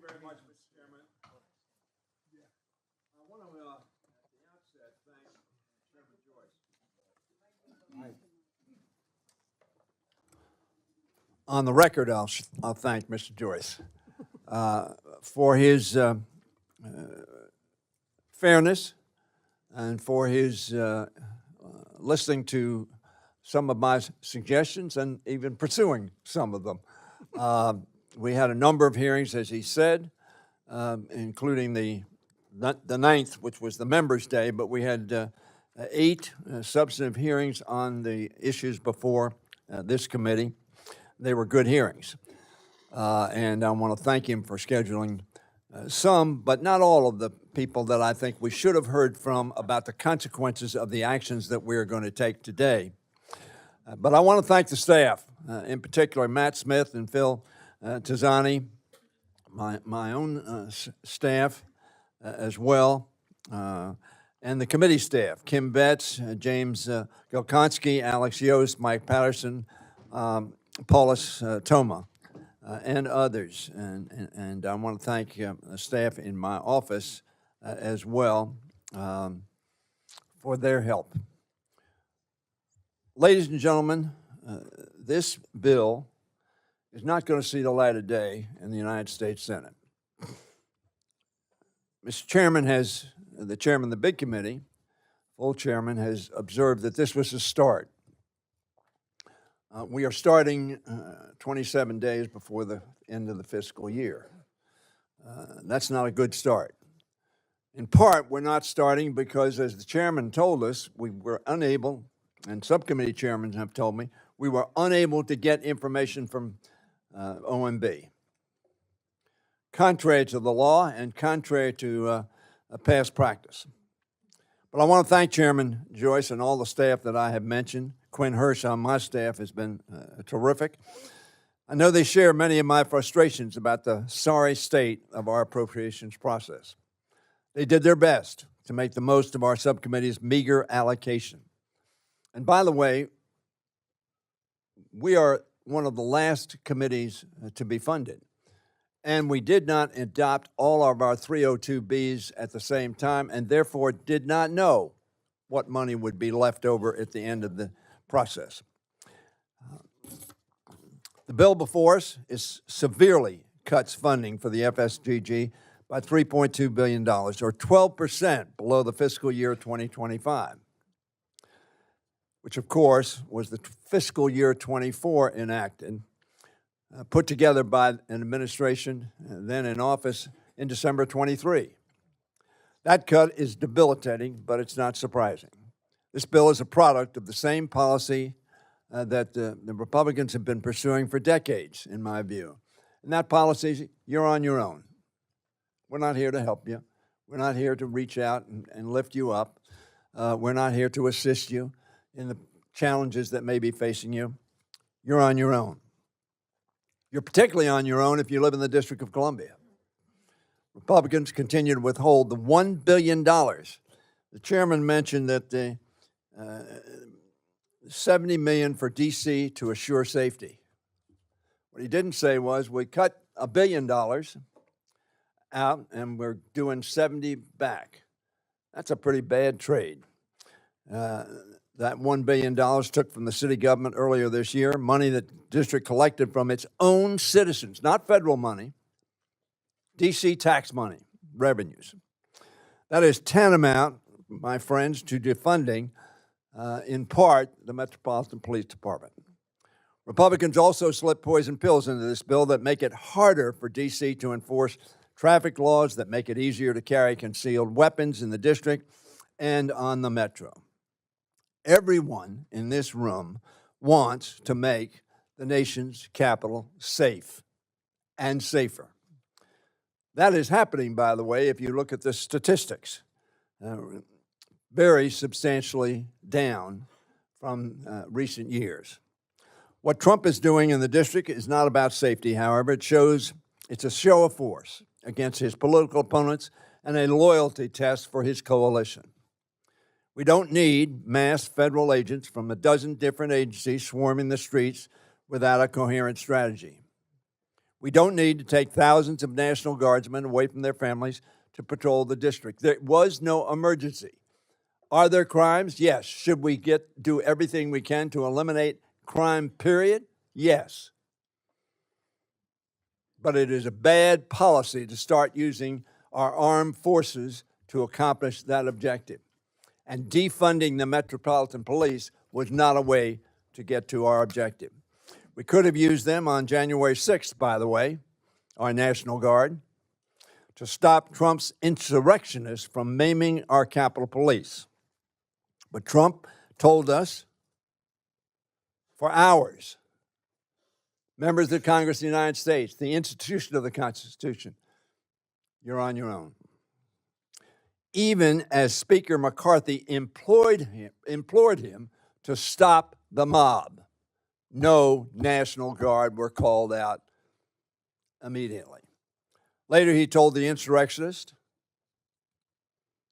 very much, Mr. Chairman. I want to, at the outset, thank Chairman Joyce. On the record, I'll thank Mr. Joyce for his fairness and for his listening to some of my suggestions and even pursuing some of them. We had a number of hearings, as he said, including the 9th, which was the Members' Day, but we had 8 substantive hearings on the issues before this committee. They were good hearings, and I want to thank him for scheduling some, but not all of the people that I think we should have heard from about the consequences of the actions that we're going to take today. But I want to thank the staff, in particular Matt Smith and Phil Tizani, my own staff as well, and the committee staff, Kim Betts, James Gilkonski, Alex Yost, Mike Patterson, Paulus Toma, and others. And I want to thank the staff in my office as well for their help. Ladies and gentlemen, this bill is not going to see the light of day in the United States Senate. Mr. Chairman the chairman of the big committee, full chairman, has observed that this was a start. We are starting 27 days before the end of the fiscal year. That's not a good start. In part, we're not starting because, as the chairman told us, we were unable, and subcommittee chairmen have told me, we were unable to get information from OMB. Contrary to the law and contrary to past practice. But I want to thank Chairman Joyce and all the staff that I have mentioned. Quinn Hirsch on my staff has been terrific. I know they share many of my frustrations about the sorry state of our appropriations process. They did their best to make the most of our subcommittee's meager allocation. And by the way, we are one of the last committees to be funded. And we did not adopt all of our 302Bs at the same time, and therefore did not know what money would be left over at the end of the process. The bill before us severely cuts funding for the FSGG by $3.2 billion, or 12% below the fiscal year 2025, which of course was the fiscal year 24 enacted, put together by an administration then in office in December 23. That cut is debilitating, but it's not surprising. This bill is a product of the same policy that the Republicans have been pursuing for decades, in my view. And that policy is, you're on your own. We're not here to help you. We're not here to reach out and lift you up. We're not here to assist you in the challenges that may be facing you. You're on your own. You're particularly on your own if you live in the District of Columbia. Republicans continue to withhold the $1 billion. The chairman mentioned that the $70 million for D.C. to assure safety. What he didn't say was we cut $1 billion out and we're doing 70 back. That's a pretty bad trade. That $1 billion took from the city government earlier this year, money that the district collected from its own citizens, not federal money, D.C. tax money, revenues. That is tantamount, my friends, to defunding, in part, the Metropolitan Police Department. Republicans also slipped poison pills into this bill that make it harder for D.C. to enforce traffic laws, that make it easier to carry concealed weapons in the district and on the metro. Everyone in this room wants to make the nation's capital safe and safer. That is happening, by the way, if you look at the statistics, very substantially down from recent years. What Trump is doing in the district is not about safety, however. It's a show of force against his political opponents and a loyalty test for his coalition. We don't need mass federal agents from a dozen different agencies swarming the streets without a coherent strategy. We don't need to take thousands of National Guardsmen away from their families to patrol the district. There was no emergency. Are there crimes? Yes. Should we do everything we can to eliminate crime, period? Yes. But it is a bad policy to start using our armed forces to accomplish that objective. And defunding the Metropolitan Police was not a way to get to our objective. We could have used them on January 6th, by the way, our National Guard, to stop Trump's insurrectionists from maiming our Capitol Police. But Trump told us for hours, members of the Congress of the United States, the institution of the Constitution, you're on your own. Even as Speaker McCarthy implored him to stop the mob, no National Guard were called out immediately. Later, he told the insurrectionists,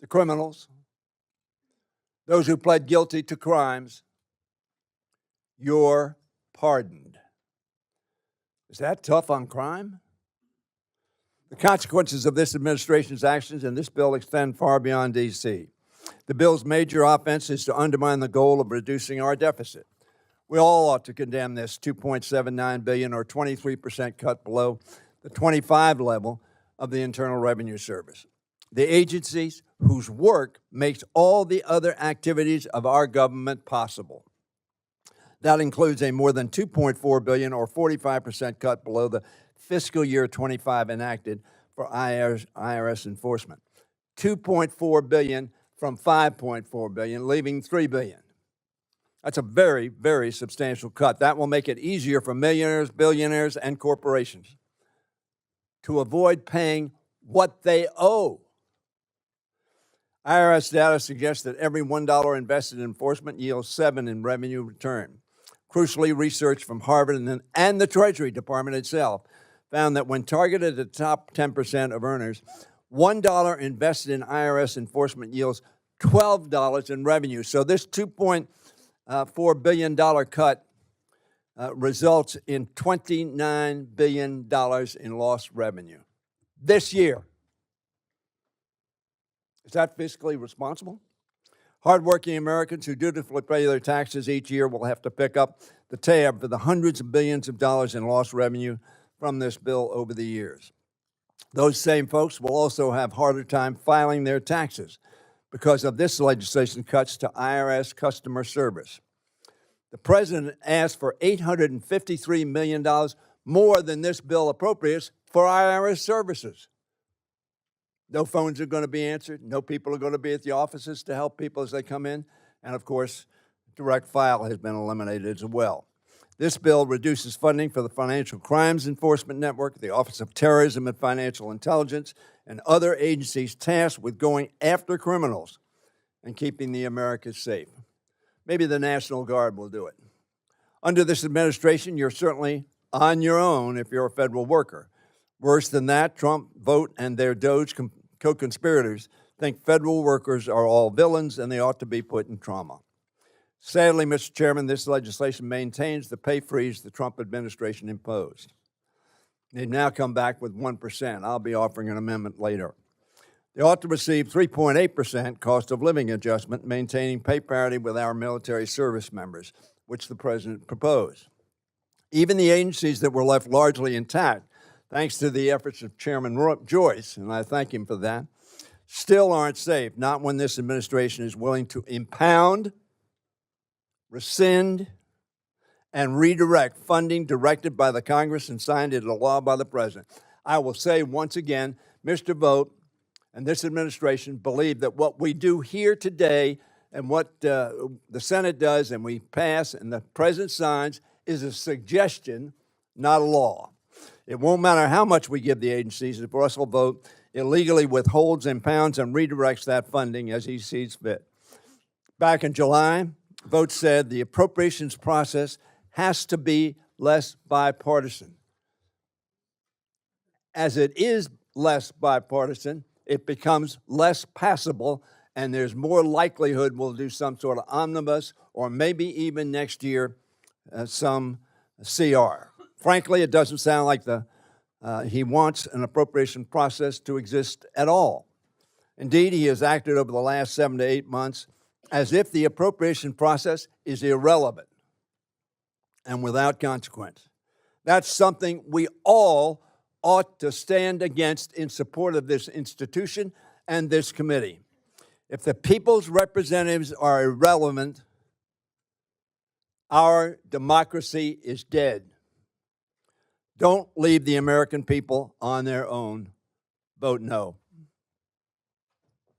the criminals, those who pled guilty to crimes, you're pardoned. Is that tough on crime? The consequences of this administration's actions and this bill extend far beyond D.C. The bill's major offense is to undermine the goal of reducing our deficit. We all ought to condemn this $2.79 billion or 23% cut below the 25 level of the Internal Revenue Service. The agencies whose work makes all the other activities of our government possible. That includes a more than $2.4 billion or 45% cut below the fiscal year 25 enacted for IRS enforcement. $2.4 billion from $5.4 billion, leaving $3 billion. That's a very, very substantial cut. That will make it easier for millionaires, billionaires, and corporations to avoid paying what they owe. IRS data suggests that every $1 invested in enforcement yields $7 in revenue return. Crucially, research from Harvard and the Treasury Department itself found that when targeted at the top 10% of earners, $1 invested in IRS enforcement yields $12 in revenue. So this $2.4 billion cut results in $29 billion in lost revenue this year. Is that fiscally responsible? Hardworking Americans who dutifully pay their taxes each year will have to pick up the tab for the hundreds of billions of dollars in lost revenue from this bill over the years. Those same folks will also have harder time filing their taxes because of this legislation cuts to IRS customer service. The president asked for $853 million more than this bill appropriates for IRS services. No phones are going to be answered. No people are going to be at the offices to help people as they come in. And, of course, direct file has been eliminated as well. This bill reduces funding for the Financial Crimes Enforcement Network, the Office of Terrorism and Financial Intelligence, and other agencies tasked with going after criminals and keeping the Americans safe. Maybe the National Guard will do it. Under this administration, you're certainly on your own if you're a federal worker. Worse than that, Trump, Vote, and their DOJ co-conspirators think federal workers are all villains and they ought to be put in trauma. Sadly, Mr. Chairman, this legislation maintains the pay freeze the Trump administration imposed. They've now come back with 1%. I'll be offering an amendment later. They ought to receive 3.8% cost of living adjustment, maintaining pay parity with our military service members, which the president proposed. Even the agencies that were left largely intact, thanks to the efforts of Chairman Joyce, and I thank him for that, still aren't safe, not when this administration is willing to impound, rescind, and redirect funding directed by the Congress and signed into law by the president. I will say once again, Mr. Vote and this administration believe that what we do here today and what the Senate does and we pass and the president signs is a suggestion, not a law. It won't matter how much we give the agencies if Russell Vote illegally withholds, impounds, and redirects that funding as he sees fit. Back in July, Vote said the appropriations process has to be less bipartisan. As it is less bipartisan, it becomes less passable, and there's more likelihood we'll do some sort of omnibus or maybe even next year some CR. Frankly, it doesn't sound like the he wants an appropriation process to exist at all. Indeed, he has acted over the last 7 to 8 months as if the appropriation process is irrelevant and without consequence. That's something we all ought to stand against in support of this institution and this committee. If the people's representatives are irrelevant, our democracy is dead. Don't leave the American people on their own. Vote no.